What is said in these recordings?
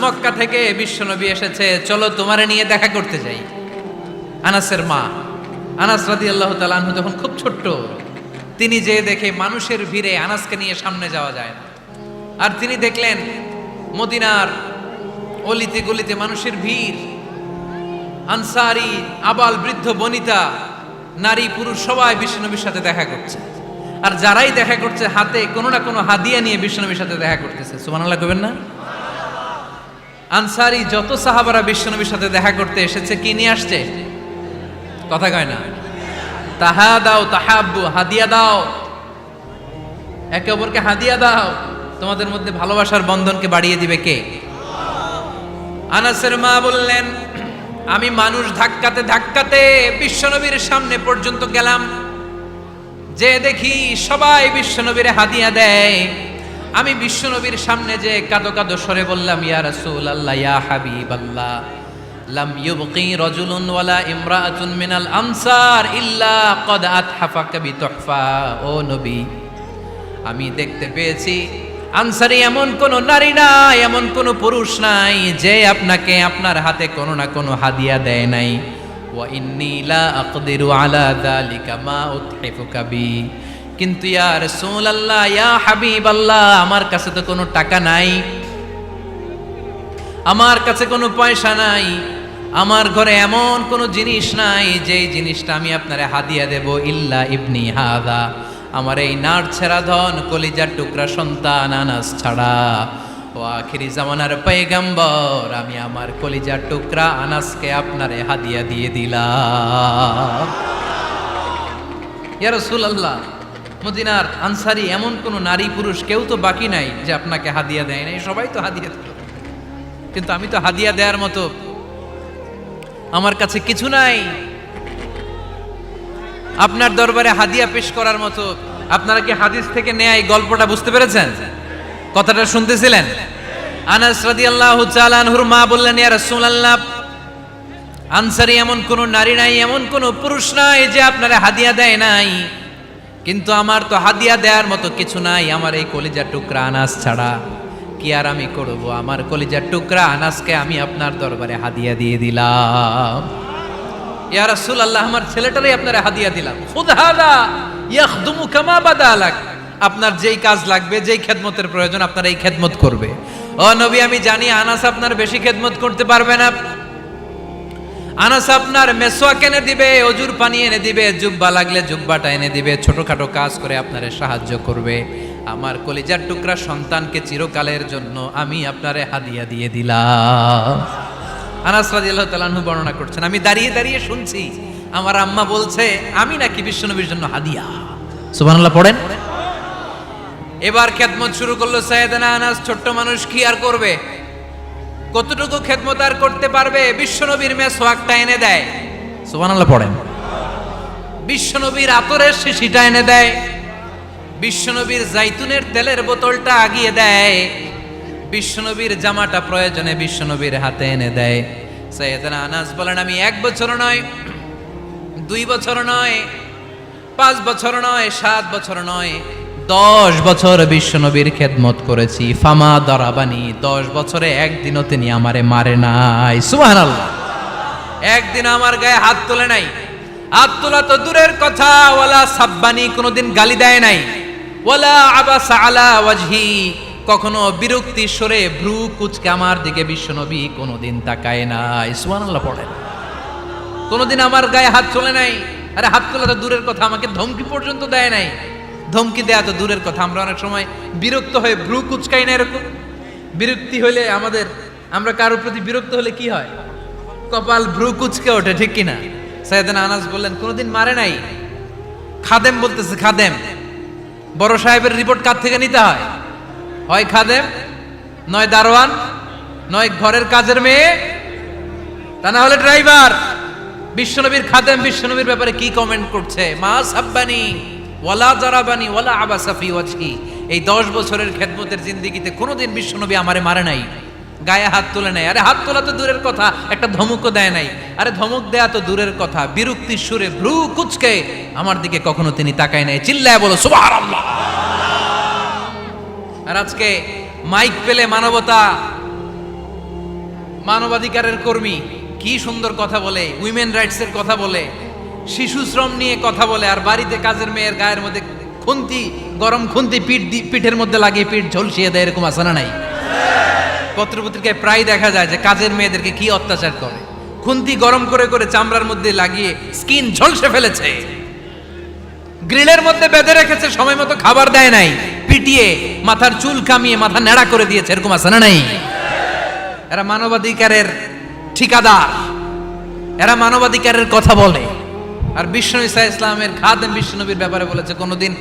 মক্কা থেকে বিশ্বনবী এসেছে, চলো তোমারে নিয়ে দেখা করতে যাই। আনাসের মা আনাস রাদিয়াল্লাহু তাআলা আনহু তখন খুব ছোট্ট, তিনি যে দেখে মানুষের ভিড়ে আনাসকে নিয়ে সামনে যাওয়া যায় না। আর তিনি দেখলেন মদিনার অলিতে গলিতে মানুষের ভিড়, আনসারি আবাল বৃদ্ধ বনিতা নারী পুরুষ সবাই বিশ্বনবীর সাথে দেখা করছে। আর যারাই দেখা করছে হাতে কোনো না কোনো হাদিয়া নিয়ে বিশ্বনবীর সাথে দেখা করতেছে। সুবহানাল্লাহ কইবেন না? আনসারি যত সাহাবারা বিশ্বনবীর সাথে দেখা করতে এসেছে কি নিয়ে আসছে? কথা কয় না? তাহাদাও তাহাব্বু, হাদিয়া দাও, একে অপরকে হাদিয়া দাও। তোমাদের মধ্যে ভালোবাসার বন্ধনকে বাড়িয়ে দিবে কে? আনাসের মা বললেন, আমি মানুষ ধাক্কাতে ধাক্কাতে বিশ্বনবীর সামনে পর্যন্ত গেলাম, যে দেখি সবাই বিশ্বনবীর হাদিয়া দেয়। আমি বিশ্বনবীর সামনে যে কাঁদো কাঁদো স্বরে বললাম, ইয়া রাসূলুল্লাহ ইয়া হাবিবাল্লাহ, লাম ইউবকি রাজুলুন ওয়ালা ইমরাআতুন মিনাল আনসার ইল্লা ক্বাদ আতহাফাকা বিতুহফা। ও নবী, আমি দেখতে পেয়েছি আনসারী এমন কোন নারী নাই, এমন কোন পুরুষ নাই যে আপনাকে আপনার হাতে কোনো না কোনো হাদিয়া দেয় নাই। ওয়া ইন্নী লা আকদিরু আলা যালিকা মা উতহিফুকা বি। কিন্তু ইয়া রাসূলুল্লাহ ইয়া হাবিবাল্লাহ, আমার কাছে তো কোনো টাকা নাই, আমার কাছে কোনো পয়সা নাই, আমার ঘরে এমন কোনো জিনিস নাই যেই জিনিসটা আমি আপনারে হাদিয়া দেব ইল্লা ইবনি হাদা, আমার এই নাড়ছেড়া ধন কলিজার টুকরা সন্তান আনাস ছাড়া। ও আখিরি জামানার পয়গম্বর, আমি আমার কলিজার টুকরা আনাসকে আপনারে হাদিয়া দিয়ে দিলাম। ইয়া রাসূলুল্লাহ, মদিনার আনসারী এমন কোন নারী পুরুষ কেউ তো বাকি নাই যে আপনাকে হাদিয়া দেয় নাই, সবাই তো হাদিয়া দিল, কিন্তু আমি তো হাদিয়া দেওয়ার মতো আমার কাছে কিছু নাই, আপনার দরবারে হাদিয়া পেশ করার মতো। আপনারা কি হাদিস থেকে নেয়া এই গল্পটা বুঝতে পেরেছেন? কথাটা শুনতেছিলেন? আনাস রাদিয়াল্লাহু তাআলা আনহুর মা বললেন, ইয়া রাসূলুল্লাহ, আনসারী এমন কোন নারী নাই, এমন কোন পুরুষ নাই যে আপনারে হাদিয়া দেয় নাই, কিন্তু আমার তো হাদিয়া দেওয়ার মতো কিছু নাই আমার এই কলিজার টুকরা আনাস ছাড়া। কি আর আমি করব, আমার কলিজার টুকরা আনাসকে আমি আপনার দরবারে হাদিয়া দিয়ে দিলাম। ইয়া রাসূলুল্লাহ, আমার ছেলেটারই আপনারা হাদিয়া দিলাম। খুদ হাদা ইয়াখদুমু কামা বাদালাক, আপনার যেই কাজ লাগবে, যেই খেদমতের প্রয়োজন আপনার এই খেদমত করবে। ও নবী, আমি জানি আনাস আপনার বেশি খেদমত করতে পারবে না, আনাস আপনার মেসওয়াক এনে দিবে, অজুর পানি এনে দিবে, জুব্বা লাগলে জুব্বাটা এনে দিবে, ছোটখাটো কাজ করে আপনারে সাহায্য করবে। আমার কলিজার টুকরা সন্তানকে চিরকালের জন্য আমি আপনারে হাদিয়া দিয়ে দিলাম। আনাস রাদিয়াল্লাহু তাআলা আনহু বর্ণনা করছেন, আমি দাঁড়িয়ে দাঁড়িয়ে শুনছি আমার আম্মা বলছে আমি নাকি বিশ্বনবীর জন্য হাদিয়া। সুবহানাল্লাহ পড়েন। এবার খেদমত শুরু করলো সাইয়েদনা আনাস। ছোট্ট মানুষ কি আর করবে, কতটুকু খেদমত আর করতে পারবে? বিশ্বনবীর মেসওয়াকটা এনে দেয়। সুবহানাল্লাহ পড়েন। বিশ্বনবীর আতরের শিশিটা এনে দেয়, বিশ্বনবীর জাইতুনের তেলের বোতলটা আগিয়ে দেয়, বিশ্বনবীর জামাটা প্রয়োজনে বিশ্বনবীর হাতে এনে দেয়। সাইয়েদনা আনাস বলেন, আমি 1 বছর নয়, 2 বছর নয়, 5 বছর নয়, 7 বছর নয়, 10 বছর বিশ্বনবীর খেদমত করেছি। ফামা দারাবানি, 10 বছরে একদিনও তিনি আমারে মারে নাই। সুবহানাল্লাহ। একদিন আমার গায়ে হাত তোলে নাই, হাত তোলা তো দূরের কথা, ওয়ালা সাব্বানি, কোনোদিন গালি দেয় নাই, ওয়ালা আবাসা আলা ওয়াজহি, কখনো বিরক্তি সরে ভ্রু কুচকে আমার দিকে বিশ্বনবী কোনোদিন তাকায় নাই। সুবহানাল্লাহ পড়েন। কোনোদিন আমার গায়ে হাত তোলে নাই। আরে হাত তোলা তো দূরের কথা, আমাকে ধমকি পর্যন্ত দেয় নাই। ধমকি দেয়া তো দূরের কথা, আমরা অনেক সময় বিরক্ত হয়ে ভ্রু কুচকাই না, এরকম বিরক্তি হইলে আমরা কারোর প্রতি বিরক্ত হলে কি হয়? কপাল ভ্রু কুচকে ওঠে, ঠিক কিনা? সাইয়েদনা আনাস বললেন, কোনোদিন মারে নাই। খাদেম বলতেছে, খাদেম, বড় সাহেবের রিপোর্ট কার থেকে নিতে হয়? হয় খাদেম, নয় দারোয়ান, নয় ঘরের কাজের মেয়ে, তা না হলে ড্রাইভার। বিশ্বনবীর খাদেম বিশ্বনবীর ব্যাপারে কি কমেন্ট করছে? মা সাব্বানি ওয়ালা জারাবানি ওয়ালা আবাসা ফি ওয়াজহি, এই 10 বছরের খেদমতের জিন্দেগিতে কোনোদিন বিশ্বনবী আমারে মারে নাই, গায়ে হাত তোলে নাই। আরে হাত তোলা তো দূরের কথা, একটা ধমকও দেয় নাই। আরে ধমক দেয়া তো দূরের কথা, বিরক্তির সুরে ভ্রু কুচকে আমার দিকে কখনো তিনি তাকায় নাই। চিল্লায় বলো সুবহানাল্লাহ। আর আজকে মাইক পেলে মানবতা মানবাধিকারের কর্মী, কি সুন্দর কথা বলে, উইমেন রাইটস এর কথা বলে, শিশু শ্রম নিয়ে কথা বলে, আর বাড়িতে কাজের মেয়ের গায়ের মধ্যে খুন্তি, গরম খুন্তি পিঠের মধ্যে লাগিয়ে পিঠ ঝলসিয়ে দেয়, এরকম আছে না নাই? পত্রপত্রিকায় প্রায় দেখা যায় যে কাজের মেয়েদেরকে কি অত্যাচার করে, খুন্তি গরম করে করে চামড়ার মধ্যে লাগিয়ে স্কিন ঝলসে ফেলেছে, গ্রিলের মধ্যে বেঁধে রেখেছে, সময় মতো খাবার দেয় নাই, পিটিয়ে মাথার চুল কামিয়ে মাথা নেড়া করে দিয়েছে, এরকম আছে না নাই? এরা মানবাধিকারের ঠিকাদার, এরা মানবাধিকারের কথা বলে। আর বিশ্বনবী সাল্লাল্লাহু আলাইহি ইসলামের খাদেম বিশ্বনবীর ব্যাপারে বলেছে, কোনোদিন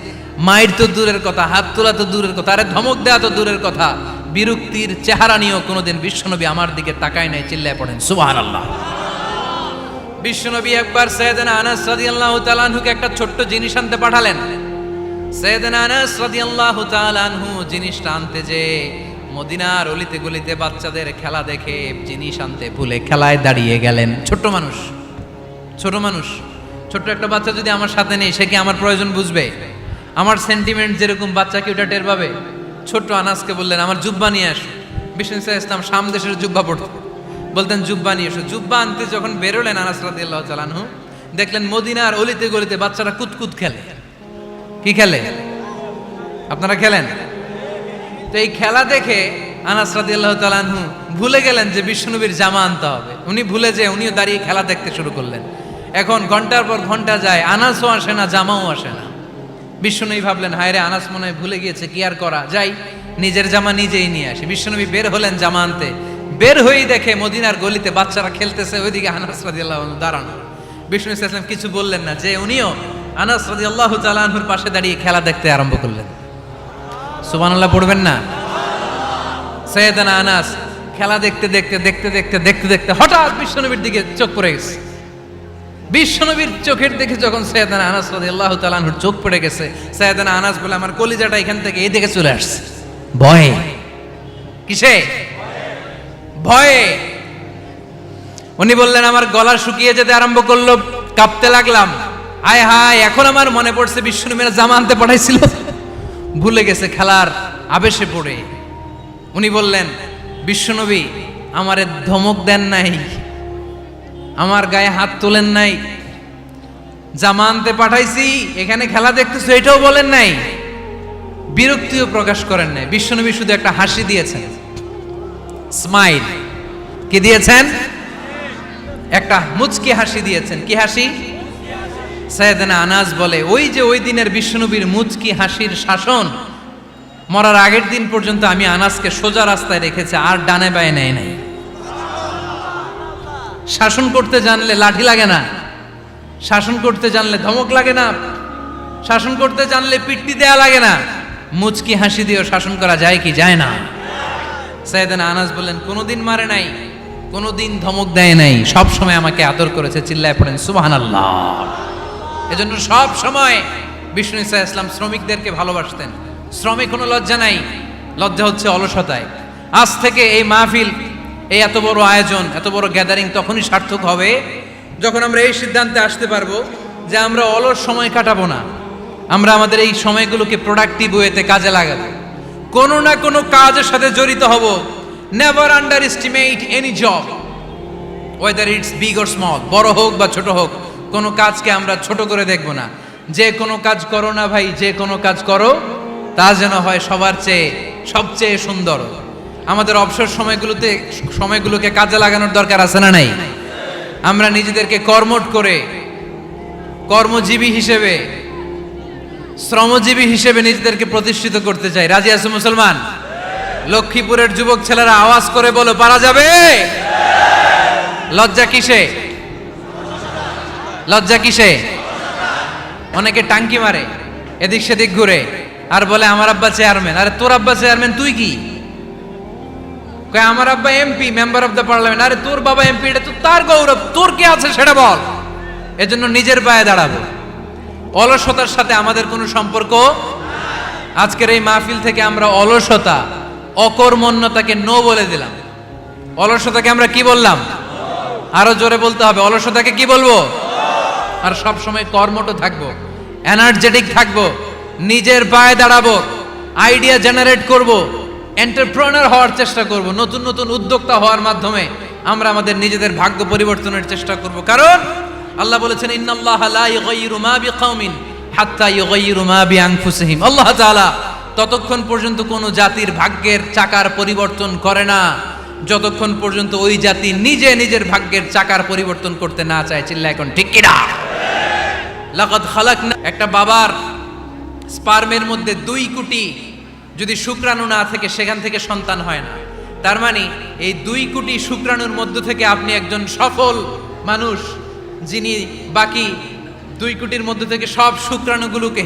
মায়ের তো দূরের কথা, হাত তোলা তো দূরের কথা, আরে ধমক দেওয়া তো দূরের কথা, বিরক্তির চেহারা নিয়েও কোনোদিন বিশ্বনবী আমার দিকে তাকায় নাই। চিল্লায় পড়েন সুবহানাল্লাহ। বিশ্বনবী একবার সাইয়েদনা আনাস রাদিয়াল্লাহু তাআলা আনহুকে একটা ছোট্ট জিনিস আনতে পাঠালেন। সাইয়েদনা আনাস রাদিয়াল্লাহু তাআলা আনহু জিনিসটা আনতে যে মদিনার অলিতে গলিতে বাচ্চাদের খেলা দেখে জিনিস আনতে ভুলে খেলায় দাঁড়িয়ে গেলেন। ছোট মানুষ, ছোট্ট একটা বাচ্চা যদি আমার সাথে নেই, সে কি আমার প্রয়োজন বুঝবে? আমার সেন্টিমেন্ট যেরকম বাচ্চা কি ওটা টের পাবে? ছোট্ট আনাসকে বললেন, আমার জুব্বা নিয়ে আসো। বিষ্ণু সাল্লাল্লাহু আলাইহি ইসলাম শাম দেশের জুব্বা পড়তেন, বলতেন জুব্বা নিয়ে এসো। জুব্বা আনতে যখন বেরোলেন আনাস রাদিয়াল্লাহু তাআলা আনহু, দেখলেন মদিনার অলিতে গলিতে বাচ্চারা কুতকুত খেলে। কি খেলে? আপনারা খেলেন তো? এই খেলা দেখে আনাস রাদিয়াল্লাহু তাআলা আনহু ভুলে গেলেন যে বিশ্বনবীর জামা আনতে হবে। উনি ভুলে যে উনিও দাঁড়িয়ে খেলা দেখতে শুরু করলেন। এখন ঘন্টার পর ঘন্টা যায়, আনাসও আসে না, জামাও আসে না। বিশ্বনবী ভাবলেন, হায় রে, আনাস মনে হয় ভুলে গিয়েছে, কি আর করা যাই, নিজের জামা নিজেই নিয়ে আসি। বিশ্বনবী বের হলেন জামা আনতে, বের হয়েই দেখে মদিনার গলিতে বাচ্চারা খেলতেছে, ওইদিকে আনাস রাদিয়াল্লাহু আনহু দাঁড়ানো। বিষ্ণু সাল্লাল্লাহু আলাইহি ওয়াসাল্লাম কিছু বললেন না, যে উনিও আনাস রাদিয়াল্লাহু তাআলা আনহুর পাশে দাঁড়িয়ে খেলা দেখতে আরম্ভ করলেন। সুবহানাল্লাহ পড়বেন না? সাইয়েদনা আনাস খেলা দেখতে দেখতে হঠাৎ বিশ্বনবীর দিকে চোখ পড়ে গেছে। বিশ্বনবীর চোখের দেখে যখন সাইয়েদনা আনাস রাদিয়াল্লাহু তাআলা আনহুর চোখ পড়ে গেছে, সাইয়েদনা আনাস বলে, আমার কলিজাটা এখান থেকে এই দিকে চলে আসছে। ভয়ে। কিসে? ভয়ে। উনি বললেন, আমার গলা শুকিয়ে যেতে আরম্ভ করলো, কাঁপতে লাগলাম। হায় হায়, এখন আমার মনে পড়ছে বিশ্বনবীর জামা আনতে পাঠাইছিল, ভুলে গেছে খেলার আবেশে পড়ে। উনি বললেন, বিশ্বনবী আমারে ধমক দেন নাই, আমার গায়ে হাত তোলেন নাই, জামা আনতে পাঠাইছি, এখানে খেলা দেখতেছো এটাও বলেন নাই, বিরক্তিও প্রকাশ করেন নাই। বিশ্বনবী শুধু একটা হাসি দিয়েছেন, স্মাইল। কি দিয়েছেন? একটা মুচকি হাসি দিয়েছেন। কি হাসি? সাইয়েদনা আনাস বলে, ওই যে ওই দিনের বিশ্বনবীর মুচকি হাসির শাসন মরার আগের দিন পর্যন্ত আমি আনাসকে সোজা রাস্তায় রেখেছি, আর ডানে বায়ে নেয় নাই। শাসন করতে জানলে লাঠি লাগে না, শাসন করতে জানলে ধমক লাগে না, শাসন করতে জানলে পিট্টি দেয়া লাগে না, মুচকি হাসি দিয়েও শাসন করা যায় কি যায় না? সাইয়েদনা আনাস বললেন, কোনোদিন মারে নাই, কোনোদিন ধমক দেয় নাই, সব সময় আমাকে আদর করেছে। চিল্লায় পড়েন সুবহানাল্লাহ। এজন্য সব সময় বিষ্ণু ইসা ইসলাম শ্রমিকদেরকে ভালোবাসতেন। শ্রমে কোনো লজ্জা নাই, লজ্জা হচ্ছে অলসতায়। আজ থেকে এই মাহফিল, এই এত বড় আয়োজন, এত বড় গ্যাদারিং তখনই সার্থক হবে যখন আমরা এই সিদ্ধান্তে আসতে পারবো যে আমরা অলস সময় কাটাবো না, আমরা আমাদের এই সময়গুলোকে প্রোডাক্টিভ ওয়েতে কাজে লাগাবো, কোনো না কোনো কাজের সাথে জড়িত হব। Never under estimate any job, whether it's big or small, বড় হোক বা ছোট হোক, কোনো কাজকে আমরা ছোট করে দেখব না। যে কোনো কাজ করো না ভাই, যে কোনো কাজ করো তা যেন হয় সবার চেয়ে সবচেয়ে সুন্দর। আমাদের অবসর সময়গুলোকে কাজে লাগানোর দরকার আছে না নাই? আমরা নিজেদেরকে কর্মঠ করে, কর্মজীবী হিসেবে, শ্রমজীবী হিসেবে নিজেদেরকে প্রতিষ্ঠিত করতে চাই। রাজি আছো মুসলমান? লক্ষ্মীপুরের যুবক ছেলেরা আওয়াজ করে বলো, পারা যাবে? লজ্জা কিসে? লজ্জা কিসে? অনেকে টাঙ্কি মারে, এদিক সেদিক ঘুরে, আর বলে আমার আব্বা চেয়ারম্যান। আরে তোর আব্বা চেয়ারম্যান, তুই কি? কয় আমার আব্বা MP, member of the parliament. আরে তোর বাবা এমপি, এটা তো তার গৌরব, তোর কি আছে সেটা বল। এজন্য নিজের পায়ে দাঁড়াবো। অলসতার সাথে আমাদের কোনো সম্পর্ক। আজকের এই মাহফিল থেকে আমরা অলসতা, অকর্মণ্যতাকে নো বলে দিলাম। অলসতাকে আমরা কি বললাম? আরো জোরে বলতে হবে, অলসতাকে কি বলবো? আর সব সময় কর্মঠ থাকবো, এনার্জেটিক থাকবো, নিজের পায়ে দাঁড়াবো, আইডিয়া জেনারেট করব, এন্টারপ্রেনার হওয়ার চেষ্টা করব, নতুন নতুন উদ্যোক্তা হওয়ার মাধ্যমে আমরা আমাদের নিজেদের ভাগ্য পরিবর্তনের চেষ্টা করব। কারণ আল্লাহ বলেছেন ইন্নাল্লাহা লা ইউগাইয়িরু মা বিকাউমিন হাত্তা ইউগাইয়িরু মা বিআনফুসিহিম। আল্লাহ তাআলা ততক্ষণ পর্যন্ত কোনো জাতির ভাগ্যের চাকার পরিবর্তন করে না যতক্ষণ পর্যন্ত ওই জাতি নিজে নিজের ভাগ্যের চাকার পরিবর্তন করতে না চায়। চিল্লা এখন ঠিক কিনা? লাকাদ খালাকনা, একটা বাবার স্পার্মের মধ্যে 2 কোটি যদি শুক্রাণু না থেকে সেখান থেকে সন্তান হয় না। তার মানে এই 2 কোটি শুক্রাণুর মধ্য থেকে আপনি একজন সফল মানুষ, যিনি বাকি 2 কোটির মধ্য থেকে সব শুক্রাণুগুলোকে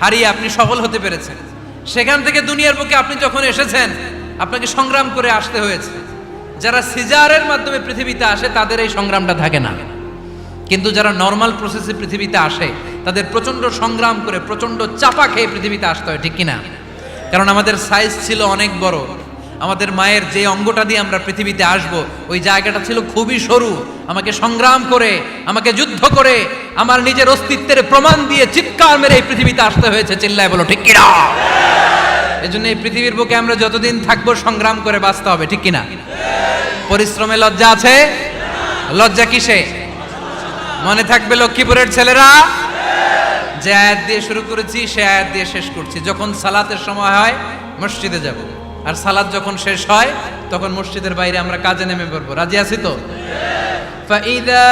হারিয়ে আপনি সফল হতে পেরেছেন। সেখান থেকে দুনিয়ার বুকে আপনি যখন এসেছেন আপনাকে সংগ্রাম করে আসতে হয়েছে। যারা সিজারের মাধ্যমে পৃথিবীতে আসে তাদের এই সংগ্রামটা থাকে না, কিন্তু যারা নর্মাল প্রসেসে পৃথিবীতে আসে তাদের প্রচন্ড সংগ্রাম করে প্রচন্ড চাপা খেয়ে পৃথিবীতে আসতে হয়, ঠিক কিনা? কারণ আমাদের সাইজ ছিল অনেক বড়, আমাদের মায়ের যে অঙ্গটা দিয়ে আমরা পৃথিবীতে আসব ওই জায়গাটা ছিল খুবই সরু। আমাকে সংগ্রাম করে, আমাকে যুদ্ধ করে, আমার নিজের অস্তিত্বের প্রমাণ দিয়ে চিৎকার মেরে এই পৃথিবীতে আসতে হয়েছে। চিল্লায় বলো ঠিক কিনা? এজন্য এই পৃথিবীর বুকে আমরা যতদিন থাকবো সংগ্রাম করে বাঁচতে হবে, ঠিক কিনা? পরিশ্রমে লজ্জা আছে? লজ্জা কিসে? মনে থাকবে লক্ষ্মীপুরের ছেলেরা, যে আয়াত দিয়ে শুরু করেছি সে আয়াত দিয়ে শেষ করছি। যখন সালাতের সময় হয় মসজিদে যাব, আর সালাত যখন শেষ হয় তখন মসজিদের বাইরে আমরা কাজে নেমে পড়বো। রাজি আছি তো? ফাইদা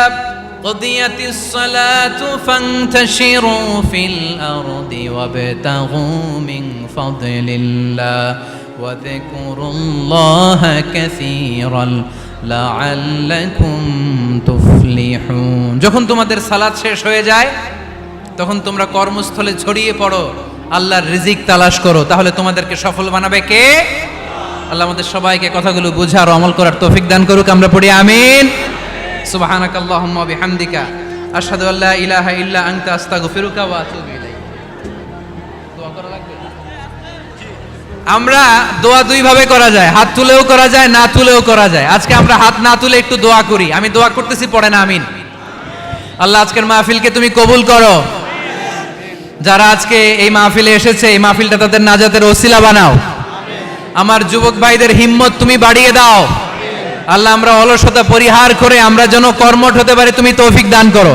কুদিয়াতিস সালাতু ফান্তাশিরু ফিল আরদি ওয়াবতাগু মিন ফাদলিল্লাহ ওয়া যিকুরুল্লাহা কাসীরান লাআল্লাকুম তুফলিহুন। যখন তোমাদের সালাত শেষ হয়ে যায় তখন তোমরা কর্মস্থলে ছড়িয়ে পড়ো, আল্লাহর রিজিক তালাশ করো, তাহলে তোমাদেরকে সফল বানাবে কে? আল্লাহ আমাদের সবাইকে কথাগুলো বুঝার আমল করার তৌফিক দান করুক। আমরা পড়ি আমিন। সুবহানাকাল্লাহুম্মা ওয়া বিহামদিকা আশহাদু আল্লা ইলাহা ইল্লা আনতা আস্তাগফিরুকা ওয়া আতুবু ইলাইক। দোয়া করা লাগবে? আমরা দোয়া 2 ভাবে করা যায়, হাত তুলেও করা যায়, না তুলেও করা যায়। আজকে আমরা হাত না তুলে একটু দোয়া করি। আমি দোয়া করতেছি, পড়েন আমিন। আল্লাহ আজকের মাহফিলকে তুমি কবুল করো। যারা আজকে এই মাহফিলে এসেছে এই মাহফিলটা তাদের নাজাতের ওসিলা বানাও। আমার যুবক ভাইদের হিম্মত তুমি বাড়িয়ে দাও। আল্লাহ আমরা অলসতা পরিহার করে আমরা যেন কর্মঠ হতে পারি, তুমি তৌফিক দান করো।